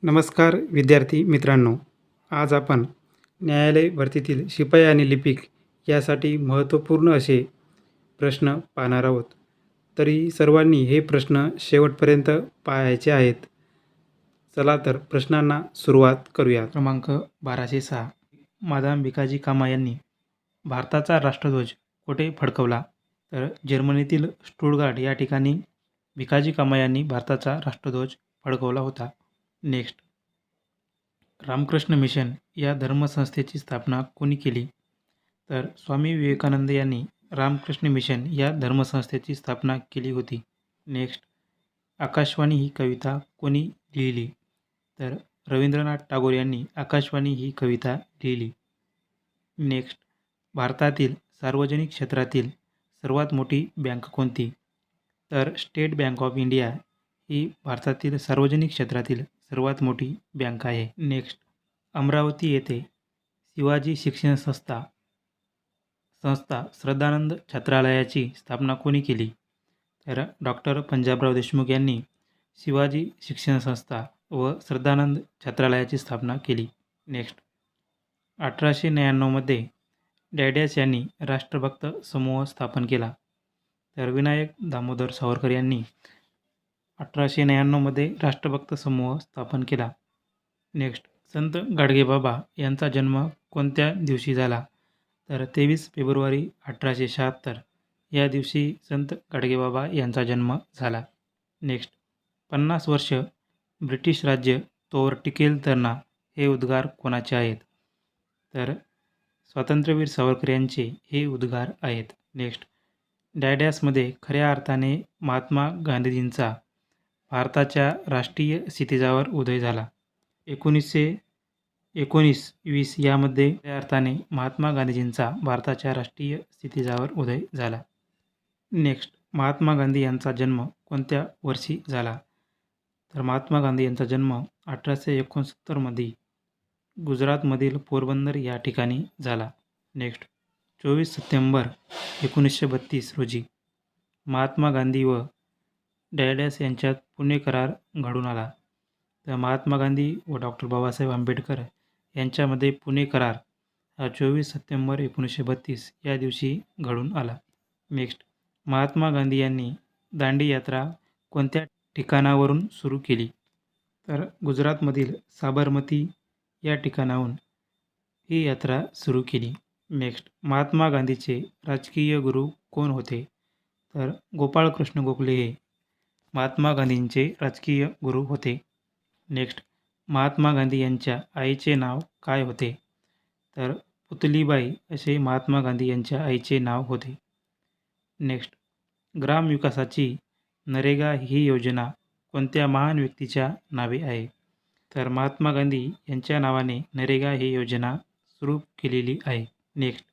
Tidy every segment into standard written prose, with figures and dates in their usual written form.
नमस्कार विद्यार्थी मित्रांनो, आज आपण न्यायालय भरतीतील शिपाई आणि लिपिक यासाठी महत्त्वपूर्ण असे प्रश्न पाहणार आहोत. तरी सर्वांनी हे प्रश्न शेवटपर्यंत पाहायचे आहेत. चला तर प्रश्नांना सुरुवात करूया. क्रमांक 1206. मादाम भिकाजी कामा यांनी भारताचा राष्ट्रध्वज कुठे फडकवला? तर जर्मनीतील स्टुटगार्ट या ठिकाणी भिकाजी कामा यांनी भारताचा राष्ट्रध्वज फडकवला होता. नेक्स्ट, रामकृष्ण मिशन या धर्मसंस्थेची स्थापना कोणी केली? तर स्वामी विवेकानंद यांनी रामकृष्ण मिशन या धर्मसंस्थेची स्थापना केली होती. नेक्स्ट, आकाशवाणी ही कविता कोणी लिहिली? तर रवींद्रनाथ टागोर यांनी आकाशवाणी ही कविता लिहिली. नेक्स्ट, भारतातील सार्वजनिक क्षेत्रातील सर्वात मोठी बँक कोणती? तर स्टेट बँक ऑफ इंडिया ही भारतातील सार्वजनिक क्षेत्रातील सर्वात मोठी बँक आहे. नेक्स्ट, अमरावती येथे शिवाजी शिक्षण संस्था श्रद्धानंद छात्रालयाची स्थापना कोणी केली? तर डॉक्टर पंजाबराव देशमुख यांनी शिवाजी शिक्षण संस्था व श्रद्धानंद छात्रालयाची स्थापना केली. नेक्स्ट, 1899 डॅडॅस यांनी राष्ट्रभक्त समूह स्थापन केला? तर विनायक दामोदर सावरकर यांनी 1899 राष्ट्रभक्त समूह स्थापन केला. नेक्स्ट, संत गाडगेबाबा यांचा जन्म कोणत्या दिवशी झाला? तर 23 फेब्रुवारी 1876 या दिवशी संत गाडगेबाबा यांचा जन्म झाला. नेक्स्ट, 50 वर्ष ब्रिटिश राज्य तोवर टिकेल तर ना हे उद्गार कोणाचे आहेत? तर स्वातंत्र्यवीर सावरकर यांचे हे उद्गार आहेत. नेक्स्ट, डॅडॅसमध्ये खऱ्या अर्थाने महात्मा गांधीजींचा भारताच्या राष्ट्रीय क्षितिजावर उदय झाला. 1919-20 यामध्ये खऱ्या अर्थाने महात्मा गांधीजींचा भारताच्या राष्ट्रीय क्षितिजावर उदय झाला. नेक्स्ट, महात्मा गांधी यांचा जन्म कोणत्या वर्षी झाला? तर महात्मा गांधी यांचा जन्म 1869 गुजरातमधील पोरबंदर या ठिकाणी झाला. नेक्स्ट, 24 सप्टेंबर 1932 रोजी महात्मा गांधी व डॅडॅस यांच्यात पुणे करार घडून आला. तर महात्मा गांधी व डॉक्टर बाबासाहेब आंबेडकर यांच्यामध्ये पुणे करार हा 24 सप्टेंबर 1932 या दिवशी घडून आला. नेक्स्ट, महात्मा गांधी यांनी दांडी यात्रा कोणत्या ठिकाणावरून सुरू केली? तर गुजरातमधील साबरमती या ठिकाणाहून ही यात्रा सुरू केली. नेक्स्ट, महात्मा गांधीचे राजकीय गुरु कोण होते? तर गोपाळकृष्ण गोखले हे महात्मा गांधींचे राजकीय गुरु होते. नेक्स्ट, महात्मा गांधी यांच्या आईचे नाव काय होते? तर पुतलीबाई असे महात्मा गांधी यांच्या आईचे नाव होते. नेक्स्ट, ग्रामविकासाची नरेगा ही योजना कोणत्या महान व्यक्तीच्या नावे आहे? तर महात्मा गांधी यांच्या नावाने नरेगा ही योजना सुरू केलेली आहे. नेक्स्ट,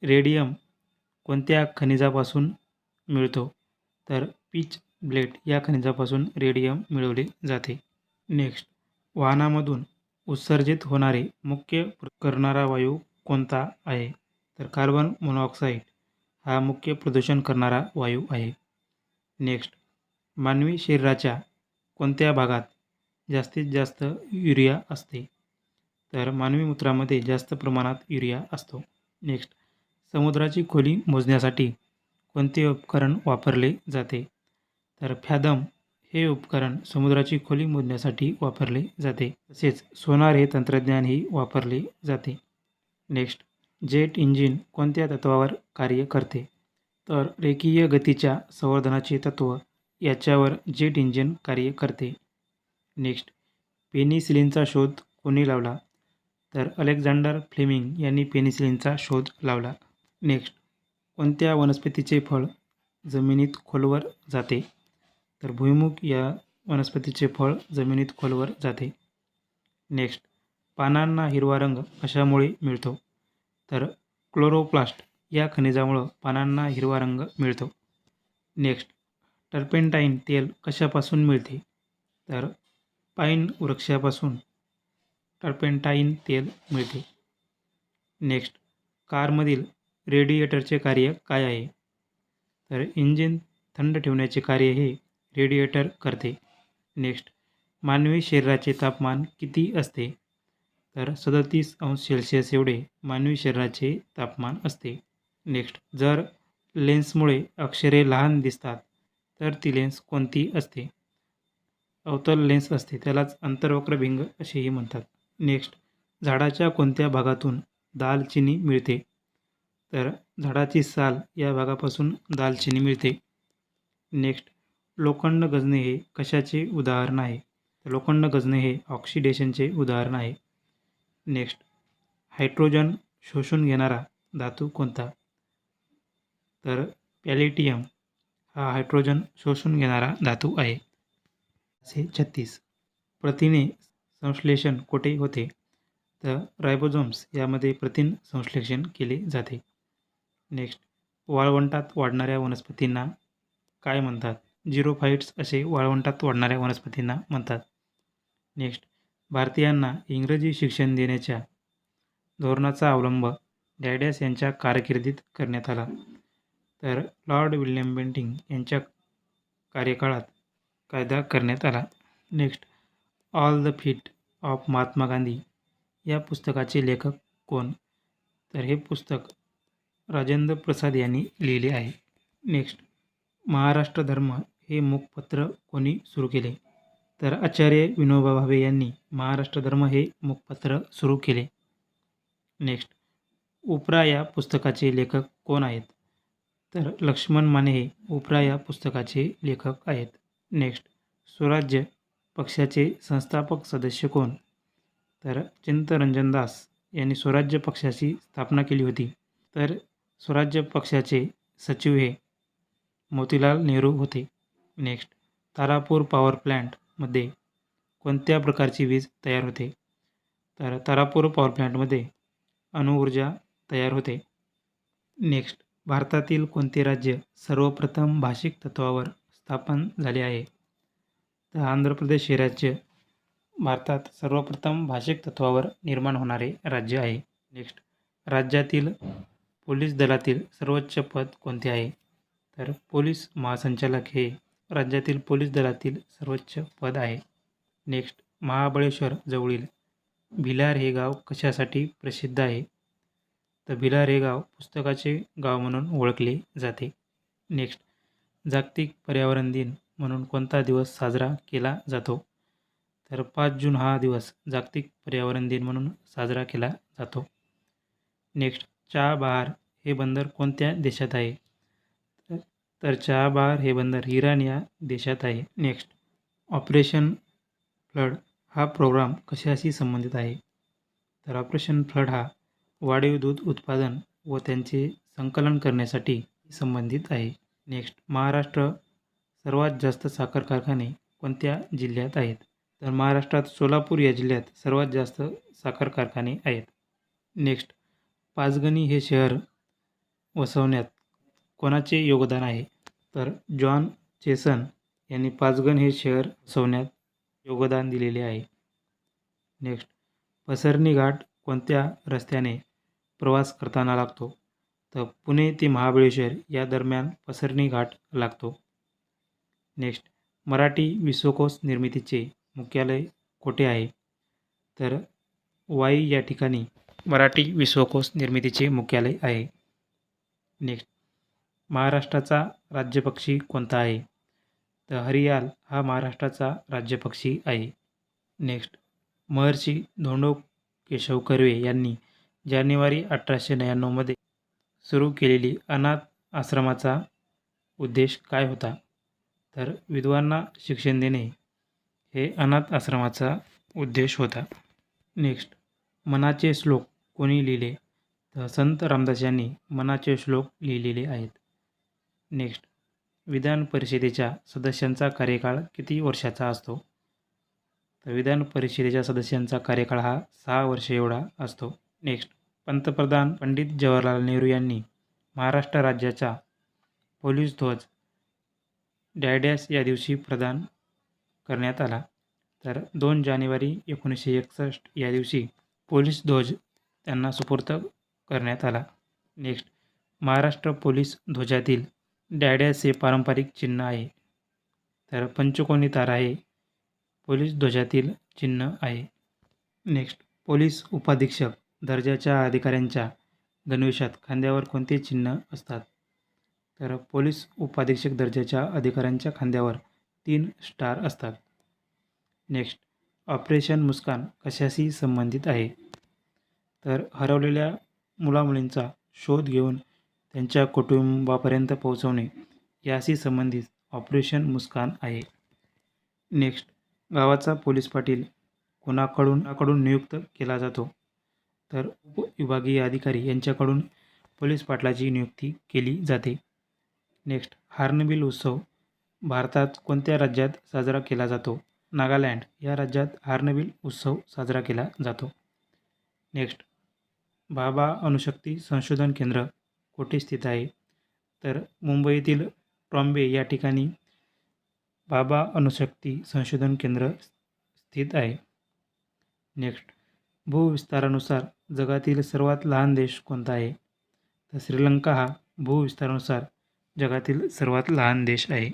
रेडियम कोणत्या खनिजापासून मिळतो? तर पीच ब्लेड या खनिजापासून रेडियम मिळवले जाते. नेक्स्ट, वाहनामधून उत्सर्जित होणारे मुख्य करणारा वायू कोणता आहे? तर कार्बन मोनॉक्साईड हा मुख्य प्रदूषण करणारा वायू आहे. नेक्स्ट, मानवी शरीराच्या कोणत्या भागात जास्तीत जास्त युरिया असते? तर मानवी मूत्रामध्ये जास्त प्रमाणात युरिया असतो. नेक्स्ट, समुद्राची खोली मोजण्यासाठी कोणते उपकरण वापरले जाते? तर फॅथम हे उपकरण समुद्राची खोली मोजण्यासाठी वापरले जाते. तसेच सोनार हे तंत्रज्ञानही वापरले जाते. नेक्स्ट, जेट इंजिन कोणत्या तत्वावर कार्य करते? तर रेखीय गतीच्या संवर्धनाचे तत्व याच्यावर जेट इंजिन कार्य करते. नेक्स्ट, पेनिसिलिनचा शोध कोणी लावला? तर अलेक्झांडर फ्लेमिंग यांनी पेनिसिलिनचा शोध लावला. नेक्स्ट, कोणत्या वनस्पतीचे फळ जमिनीत खोलवर जाते? तर भुईमुग या वनस्पतीचे फळ जमिनीत खोलवर जाते. नेक्स्ट, पानांना हिरवा रंग कशामुळे मिळतो? तर क्लोरोप्लास्ट या खनिजामुळं पानांना हिरवा रंग मिळतो. नेक्स्ट, टर्पेंटाईन तेल कशापासून मिळते? तर पाईन वृक्षापासून टर्पेंटाईन तेल मिळते. नेक्स्ट, कारमधील रेडिएटरचे कार्य काय आहे? तर इंजिन थंड ठेवण्याचे कार्य हे रेडिएटर करते. नेक्स्ट, मानवी शरीराचे तापमान किती असते? तर 37° एवढे मानवी शरीराचे तापमान असते. नेक्स्ट, जर लेन्समुळे अक्षरे लहान दिसतात तर ती लेन्स कोणती असते? अवतल लेन्स असते, त्यालाच अंतर्वक्र भिंग असेही म्हणतात. नेक्स्ट, झाडाच्या कोणत्या भागातून दालचिनी मिळते? तर झाडाची साल या भागापासून दालचिनी मिळते. नेक्स्ट, लोखंड गंजणे हे कशाचे उदाहरण आहे? तर लोखंड गंजणे हे ऑक्सिडेशनचे उदाहरण आहे. नेक्स्ट, हायड्रोजन शोषून घेणारा धातू कोणता? तर पॅलेटियम हा हायड्रोजन शोषून घेणारा धातू आहे. 36, प्रथिने संश्लेषण कुठे होते? तर रायबोझोम्स यामध्ये प्रथिन संश्लेषण केले जाते. नेक्स्ट, वाळवंटात वाढणाऱ्या वनस्पतींना काय म्हणतात? झिरोफाईट्स असे वाळवंटात वाढणाऱ्या वनस्पतींना म्हणतात. नेक्स्ट, भारतीयांना इंग्रजी शिक्षण देण्याच्या धोरणाचा अवलंब डॅडॅस यांच्या कारकिर्दीत करण्यात आला. तर लॉर्ड विल्यम बेंटिंक यांच्या कार्यकाळात कायदा करण्यात आला. Next, all the feet of Mahatma Gandhi या पुस्तकाचे लेखक कोण? तर हे पुस्तक राजेंद्र प्रसाद यांनी लिहिले आहे. नेक्स्ट, महाराष्ट्र धर्म हे मुखपत्र कोणी सुरू केले? तर आचार्य विनोबा भावे यांनी महाराष्ट्र धर्म हे मुखपत्र सुरू केले. नेक्स्ट, उपरा या पुस्तकाचे लेखक कोण आहेत? तर लक्ष्मण माने हे उपरा या पुस्तकाचे लेखक आहेत. नेक्स्ट, स्वराज्य पक्षाचे संस्थापक सदस्य कोण? तर चित्तरंजन दास यांनी स्वराज्य पक्षाची स्थापना केली होती. तर स्वराज्य पक्षाचे सचिव हे मोतीलाल नेहरू होते. नेक्स्ट, तारापूर पॉवर प्लॅन्टमध्ये कोणत्या प्रकारची वीज तयार होते? तर तारापूर पॉवर प्लॅन्टमध्ये अणुऊर्जा तयार होते. नेक्स्ट, भारतातील कोणते राज्य सर्वप्रथम भाषिक तत्त्वावर स्थापन झाले आहे? तर आंध्र प्रदेश हे राज्य भारतात सर्वप्रथम भाषिक तत्त्वावर निर्माण होणारे राज्य आहे. नेक्स्ट, राज्यातील पोलीस दलातील सर्वोच्च पद कोणते आहे? तर पोलीस महासंचालक हे राज्यातील पोलीस दलातील सर्वोच्च पद आहे. नेक्स्ट, महाबळेश्वर जवळील भिलार हे गाव कशासाठी प्रसिद्ध आहे? तर भिलार हे गाव पुस्तकाचे गाव म्हणून ओळखले जाते. नेक्स्ट, जागतिक पर्यावरण दिन म्हणून कोणता दिवस साजरा केला जातो? तर 5 जून हा दिवस जागतिक पर्यावरण दिन म्हणून साजरा केला जातो. नेक्स्ट, चाबहार हे बंदर कोणत्या देशात आहे? तर चाबहार हे बंदर इराण या देशात आहे. नेक्स्ट, ऑपरेशन फ्लड हा प्रोग्राम कशाशी संबंधित आहे? तर ऑपरेशन फ्लड हा वाढीव दूध उत्पादन व त्यांचे संकलन करण्यासाठी संबंधित आहे. नेक्स्ट, महाराष्ट्र सर्वात जास्त साखर कारखाने कोणत्या जिल्ह्यात आहेत? तर महाराष्ट्रात सोलापूर या जिल्ह्यात सर्वात जास्त साखर कारखाने आहेत. नेक्स्ट, पाचगणी हे शहर वसवण्यात कोणाचे योगदान आहे? तर जॉन चेसन यांनी पाचगण हे शहर वसवण्यात योगदान दिलेले आहे. नेक्स्ट, पसरणी घाट कोणत्या रस्त्याने प्रवास करताना लागतो? तर पुणे ते महाबळेश्वर या दरम्यान पसरणी घाट लागतो. नेक्स्ट, मराठी विश्वकोश निर्मितीचे मुख्यालय कोठे आहे? तर वाई या ठिकाणी मराठी विश्वकोश निर्मितीचे मुख्यालय आहे. नेक्स्ट, महाराष्ट्राचा राज्यपक्षी कोणता आहे? तर हरियाल हा महाराष्ट्राचा राज्यपक्षी आहे. नेक्स्ट, महर्षी धोंडो केशव कर्वे यांनी जानेवारी 1899 सुरू केलेली अनाथ आश्रमाचा उद्देश काय होता? तर विधवांना शिक्षण देणे हे अनाथ आश्रमाचा उद्देश होता. नेक्स्ट, मनाचे श्लोक कोणी लिहिले? तर संत रामदास यांनी मनाचे श्लोक लिहिलेले आहेत. नेक्स्ट, विधान परिषदेच्या सदस्यांचा कार्यकाळ किती वर्षाचा असतो? तर विधान परिषदेच्या सदस्यांचा कार्यकाळ हा 6 वर्षे एवढा असतो. नेक्स्ट, पंतप्रधान पंडित जवाहरलाल नेहरू यांनी महाराष्ट्र राज्याचा पोलीस ध्वज डॅडॅस या दिवशी प्रदान करण्यात आला? तर 2 जानेवारी 1961 या दिवशी पोलीस ध्वज त्यांना सुपूर्द करण्यात आला. नेक्स्ट, महाराष्ट्र पोलीस ध्वजातील डॅडॅस हे पारंपरिक चिन्ह आहे. तर पंचकोनी तारा हे पोलीस ध्वजातील चिन्ह आहे? नेक्स्ट, पोलीस उपाधीक्षक दर्जाच्या अधिकाऱ्यांच्या गणवेशात खांद्यावर कोणते चिन्ह असतात? तर पोलीस उपाधीक्षक दर्जाच्या अधिकाऱ्यांच्या खांद्यावर 3 स्टार असतात. नेक्स्ट, ऑपरेशन मुस्कान कशाशी संबंधित आहे? तर हरवलेल्या मुलामुलींचा शोध घेऊन त्यांच्या कुटुंबापर्यंत पोहोचवणे याशी संबंधित ऑपरेशन मुस्कान आहे. नेक्स्ट, गावाचा पोलीस पाटील कोणाकडून नियुक्त केला जातो? तर उपविभागीय अधिकारी यांच्याकडून पोलीस पाटलाची नियुक्ती केली जाते. नेक्स्ट, हार्नबिल उत्सव भारतात कोणत्या राज्यात साजरा केला जातो? नागालँड या राज्यात हार्नबिल उत्सव साजरा केला जातो. नेक्स्ट, भाभा अणुशक्ती संशोधन केंद्र कुठे स्थित आहे? तर मुंबईतील ट्रॉम्बे या ठिकाणी भाभा अणुशक्ती संशोधन केंद्र स्थित आहे. नेक्स्ट, भूविस्तारानुसार जगातील सर्वात लहान देश कोणता आहे? तर श्रीलंका हा भूविस्तारानुसार जगातील सर्वात लहान देश आहे.